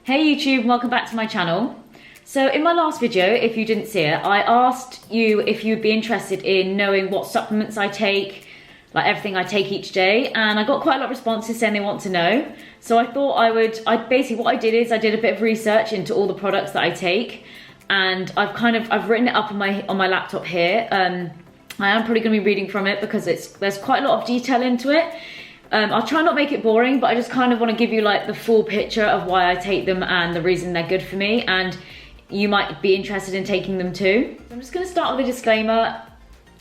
Hey YouTube, welcome back to my channel. So in my last video, if you didn't see it, I asked you if you'd be interested in knowing what supplements I take, like everything I take each day, and I got quite a lot of responses saying they want to know. So I thought basically what I did is I did a bit of research into all the products that I take, and I've written it up on my laptop here. I am probably going to be reading from it because there's quite a lot of detail into it. I'll try not make it boring, but I just kind of want to give you like the full picture of why I take them and the reason they're good for me, and you might be interested in taking them too. I'm just going to start with a disclaimer.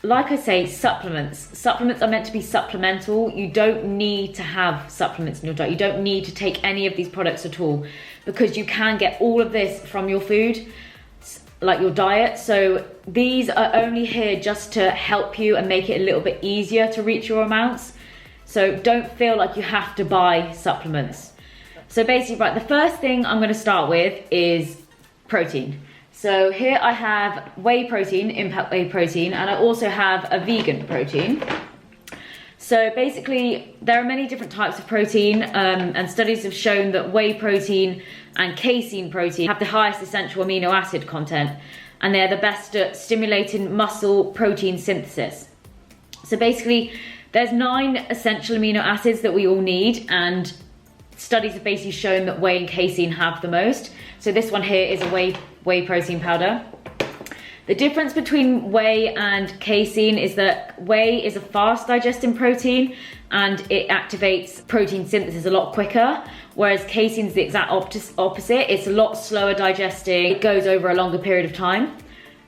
Like I say, supplements are meant to be supplemental. You don't need to have supplements in your diet. You don't need to take any of these products at all, because you can get all of this from your food, like your diet. So these are only here just to help you and make it a little bit easier to reach your amounts. So don't feel like you have to buy supplements. So basically, right, the first thing I'm going to start with is protein. So here I have whey protein, Impact Whey protein, and I also have a vegan protein. So basically, there are many different types of protein, and studies have shown that whey protein and casein protein have the highest essential amino acid content, and they're the best at stimulating muscle protein synthesis. So basically, there's 9 essential amino acids that we all need, and studies have basically shown that whey and casein have the most. So this one here is a whey protein powder. The difference between whey and casein is that whey is a fast digesting protein and it activates protein synthesis a lot quicker, whereas casein is the exact opposite. It's a lot slower digesting, it goes over a longer period of time.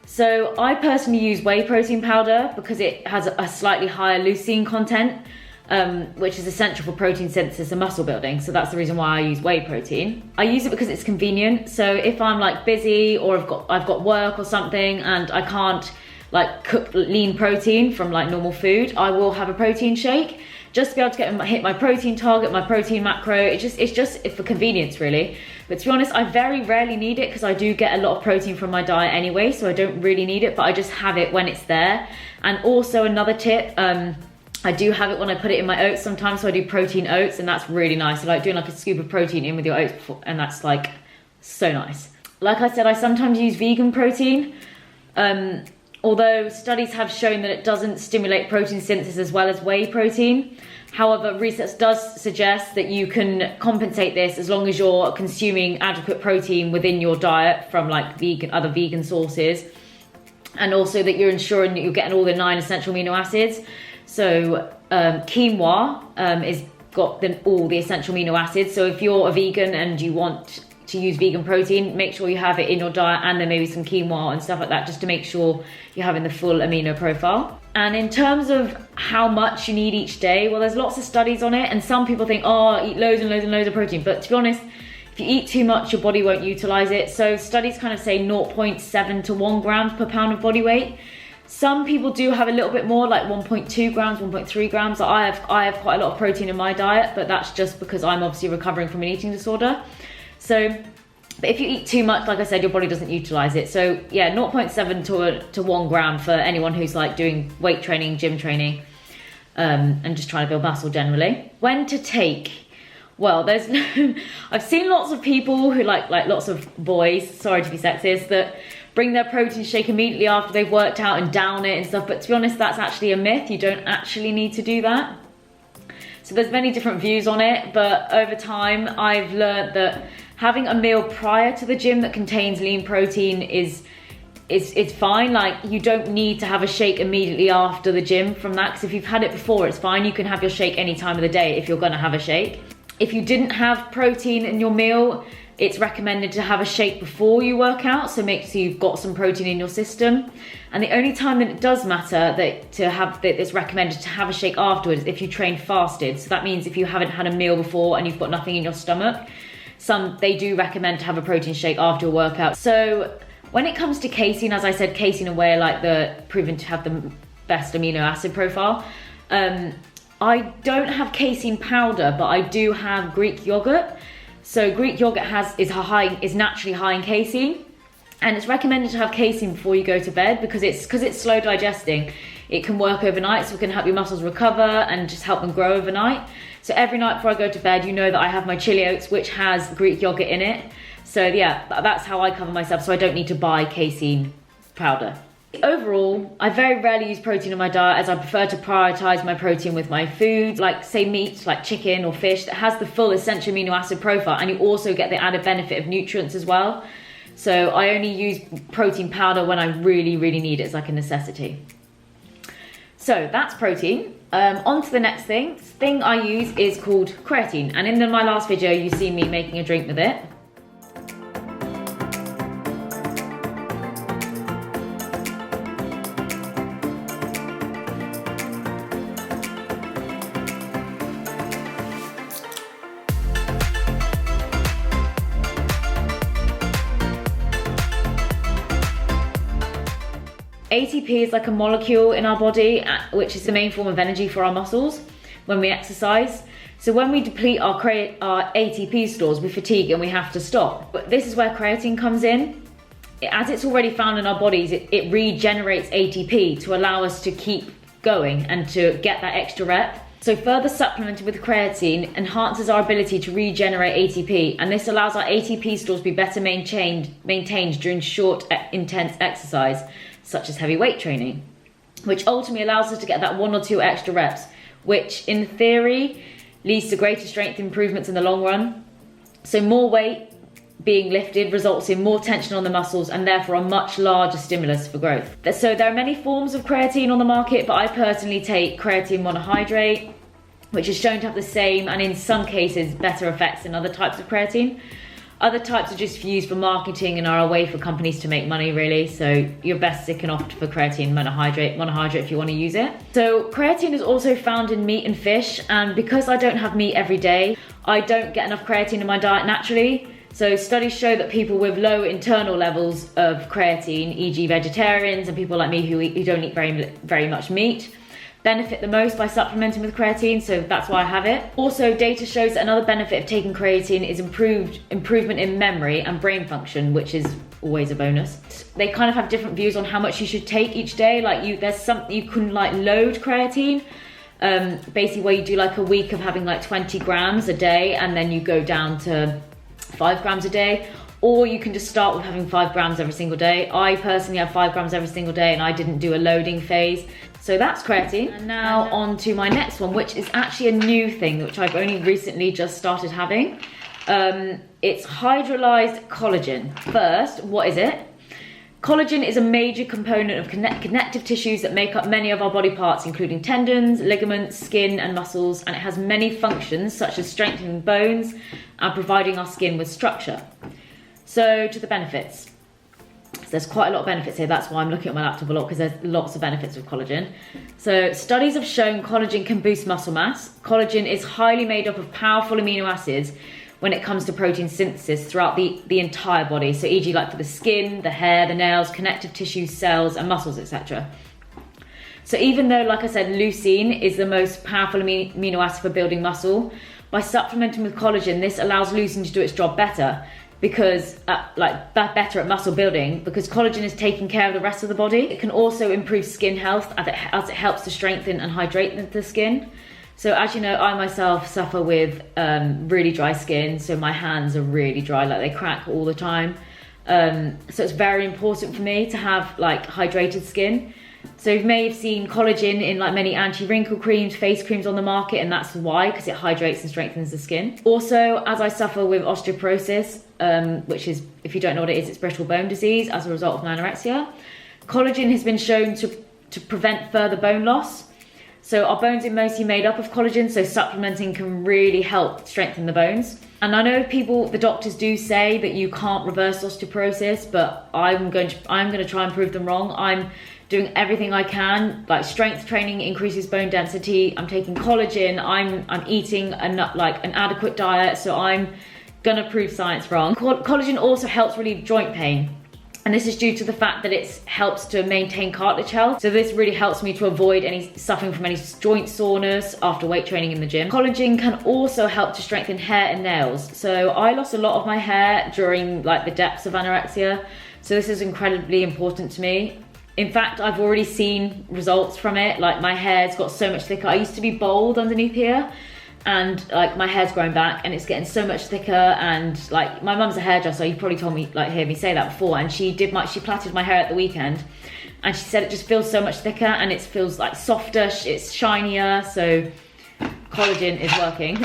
So I personally use whey protein powder because it has a slightly higher leucine content, which is essential for protein synthesis and muscle building. So that's the reason why I use whey protein. I use it because it's convenient. So if I'm like busy or I've got work or something and I can't like cook lean protein from like normal food, I will have a protein shake just to be able to hit my protein target, my protein macro. It's just for convenience really. But to be honest, I very rarely need it because I do get a lot of protein from my diet anyway, so I don't really need it, but I just have it when it's there. And also another tip, I do have it when I put it in my oats sometimes, so I do protein oats, and that's really nice. I like doing like a scoop of protein in with your oats, and that's like so nice. Like I said, I sometimes use vegan protein, although studies have shown that it doesn't stimulate protein synthesis as well as whey protein. However, research does suggest that you can compensate this as long as you're consuming adequate protein within your diet from like other vegan sources, and also that you're ensuring that you're getting all the 9 essential amino acids. So quinoa is got all the essential amino acids. So if you're a vegan and you want to use vegan protein, make sure you have it in your diet, and then maybe some quinoa and stuff like that, just to make sure you're having the full amino profile. And in terms of how much you need each day, well, there's lots of studies on it, and some people think, oh, eat loads and loads and loads of protein. But to be honest, if you eat too much, your body won't utilize it. So studies kind of say 0.7 to 1 grams per pound of body weight. Some people do have a little bit more, like 1.2 grams, 1.3 grams. I have quite a lot of protein in my diet, but that's just because I'm obviously recovering from an eating disorder. So, but if you eat too much, like I said, your body doesn't utilize it. So yeah, 0.7 to 1 gram for anyone who's like doing weight training, gym training, and just trying to build muscle generally. When to take? Well, I've seen lots of people who like lots of boys, sorry to be sexist, that bring their protein shake immediately after they've worked out and down it and stuff. But to be honest, that's actually a myth. You don't actually need to do that. So there's many different views on it, but over time I've learned that having a meal prior to the gym that contains lean protein is fine. Like, you don't need to have a shake immediately after the gym from that, because if you've had it before, it's fine. You can have your shake any time of the day if you're gonna have a shake. If you didn't have protein in your meal, it's recommended to have a shake before you work out, so make sure you've got some protein in your system. And the only time that it does matter that it's recommended to have a shake afterwards is if you train fasted. So that means if you haven't had a meal before and you've got nothing in your stomach, they do recommend to have a protein shake after a workout. So when it comes to casein, as I said, casein and whey are like proven to have the best amino acid profile. I don't have casein powder, but I do have Greek yogurt. So Greek yogurt is naturally high in casein, and it's recommended to have casein before you go to bed because it's slow digesting. It can work overnight, so it can help your muscles recover and just help them grow overnight. So every night before I go to bed, you know that I have my chili oats, which has Greek yogurt in it. So yeah, that's how I cover myself, so I don't need to buy casein powder. Overall, I very rarely use protein in my diet, as I prefer to prioritize my protein with my food, like say meat, like chicken or fish, that has the full essential amino acid profile, and you also get the added benefit of nutrients as well. So I only use protein powder when I really need it. It's like a necessity. So that's protein. On to the next thing. The thing I use is called creatine, and in my last video you see me making a drink with it. ATP is like a molecule in our body, which is the main form of energy for our muscles when we exercise. So when we deplete our ATP stores, we fatigue and we have to stop. But this is where creatine comes in. As it's already found in our bodies, it regenerates ATP to allow us to keep going and to get that extra rep. So further supplemented with creatine enhances our ability to regenerate ATP, and this allows our ATP stores to be better maintained during short, intense exercise, such as heavy weight training, which ultimately allows us to get that 1 or 2 extra reps, which in theory leads to greater strength improvements in the long run. So more weight being lifted results in more tension on the muscles and therefore a much larger stimulus for growth. So there are many forms of creatine on the market, but I personally take creatine monohydrate, which is shown to have the same and in some cases better effects than other types of creatine. Other types are just used for marketing and are a way for companies to make money, really. So you're best to can opt for creatine monohydrate if you want to use it. So creatine is also found in meat and fish, and because I don't have meat every day, I don't get enough creatine in my diet naturally. So studies show that people with low internal levels of creatine, e.g. vegetarians and people like me who don't eat very much meat, benefit the most by supplementing with creatine, so that's why I have it. Also, data shows that another benefit of taking creatine is improvement in memory and brain function, which is always a bonus. They kind of have different views on how much you should take each day. Like there's something you can like load creatine, basically where you do like a week of having like 20 grams a day and then you go down to 5 grams a day. Or you can just start with having 5 grams every single day. I personally have 5 grams every single day and I didn't do a loading phase. So that's creatine. And now on to my next one, which is actually a new thing, which I've only recently just started having. It's hydrolyzed collagen. First, what is it? Collagen is a major component of connective tissues that make up many of our body parts, including tendons, ligaments, skin, and muscles, and it has many functions such as strengthening bones and providing our skin with structure. So to the benefits. So there's quite a lot of benefits here, that's why I'm looking at my laptop a lot, because there's lots of benefits with collagen. So studies have shown collagen can boost muscle mass. Collagen is highly made up of powerful amino acids when it comes to protein synthesis throughout the entire body. So e.g. like for the skin, the hair, the nails, connective tissues, cells and muscles, etc. So even though, like I said, leucine is the most powerful amino acid for building muscle, by supplementing with collagen, this allows leucine to do its job better, because better at muscle building, because collagen is taking care of the rest of the body. It can also improve skin health as it helps to strengthen and hydrate the skin. So as you know, I myself suffer with really dry skin, so my hands are really dry, like they crack all the time. So it's very important for me to have like hydrated skin. So you may have seen collagen in like many anti-wrinkle creams, face creams on the market, and that's why, because it hydrates and strengthens the skin. Also, as I suffer with osteoporosis, which is, if you don't know what it is, it's brittle bone disease as a result of anorexia, collagen has been shown to prevent further bone loss. So our bones are mostly made up of collagen, so supplementing can really help strengthen the bones. And I know the doctors do say that you can't reverse osteoporosis, but I'm going to try and prove them wrong. I'm doing everything I can, like strength training increases bone density. I'm taking collagen. I'm eating an adequate diet, so I'm gonna prove science wrong. Collagen also helps relieve joint pain. And this is due to the fact that it helps to maintain cartilage health. So this really helps me to avoid suffering from any joint soreness after weight training in the gym. Collagen can also help to strengthen hair and nails. So I lost a lot of my hair during like the depths of anorexia. So this is incredibly important to me. In fact, I've already seen results from it. Like my hair's got so much thicker. I used to be bald underneath here. and like my hair's growing back and it's getting so much thicker. And like my mum's a hairdresser, you probably told me, like, heard me say that before, and she plaited my hair at the weekend, and she said it just feels so much thicker and it feels like softer, it's shinier, so collagen is working.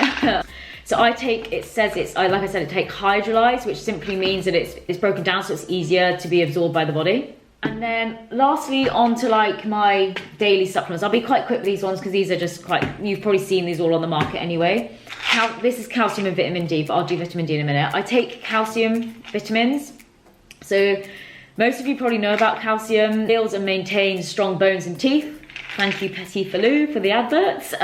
So I take, it says it's, like I said, it takes hydrolyzed, which simply means that it's broken down so it's easier to be absorbed by the body. And then lastly, on to like my daily supplements. I'll be quite quick with these ones because these are just quite, you've probably seen these all on the market anyway. This is calcium and vitamin D, but I'll do vitamin D in a minute. I take calcium vitamins. So most of you probably know about calcium. Builds and maintains strong bones and teeth. Thank you, Petit Falou, for the adverts.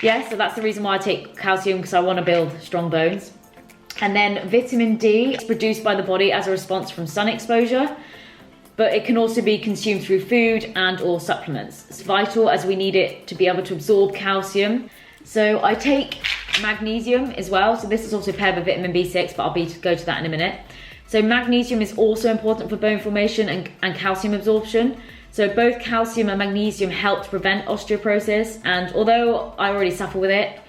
Yeah, so that's the reason why I take calcium, because I want to build strong bones. And then vitamin D is produced by the body as a response from sun exposure, but it can also be consumed through food and or supplements. It's vital as we need it to be able to absorb calcium. So I take magnesium as well. So this is also paired with vitamin B6, but I'll go to that in a minute. So magnesium is also important for bone formation and calcium absorption. So both calcium and magnesium help to prevent osteoporosis, and although I already suffer with it,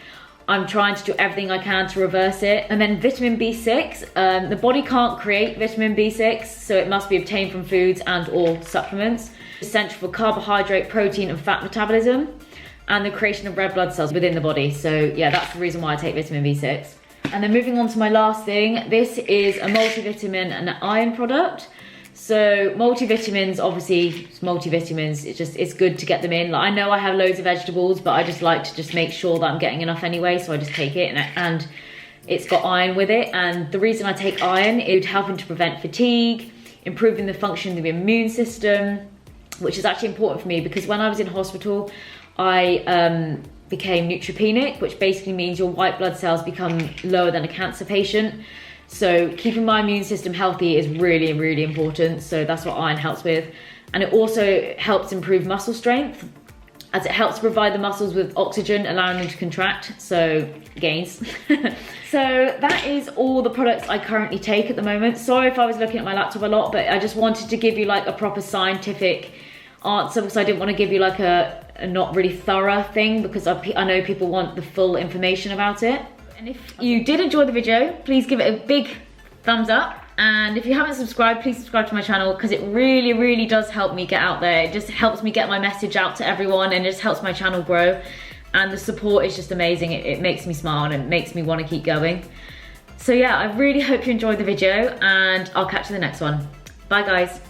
I'm trying to do everything I can to reverse it. And then vitamin B6, the body can't create vitamin B6, so it must be obtained from foods and or supplements. It's essential for carbohydrate, protein and fat metabolism and the creation of red blood cells within the body. So yeah, that's the reason why I take vitamin B6. And then moving on to my last thing, this is a multivitamin and iron product. So multivitamins, obviously it's multivitamins, it's good to get them in. Like, I know I have loads of vegetables, but I just like to just make sure that I'm getting enough anyway, so I just take it, and it's got iron with it. And the reason I take iron is helping to prevent fatigue, improving the function of the immune system, which is actually important for me because when I was in hospital, I became neutropenic, which basically means your white blood cells become lower than a cancer patient. So keeping my immune system healthy is really, really important. So that's what iron helps with. And it also helps improve muscle strength, as it helps provide the muscles with oxygen, allowing them to contract, so gains. So that is all the products I currently take at the moment. Sorry if I was looking at my laptop a lot, but I just wanted to give you like a proper scientific answer, because I didn't want to give you like a not really thorough thing, because I know people want the full information about it. And if you did enjoy the video, please give it a big thumbs up. And if you haven't subscribed, please subscribe to my channel, because it really, really does help me get out there. It just helps me get my message out to everyone, and it just helps my channel grow. And the support is just amazing. It makes me smile and it makes me want to keep going. So yeah, I really hope you enjoyed the video, and I'll catch you in the next one. Bye guys.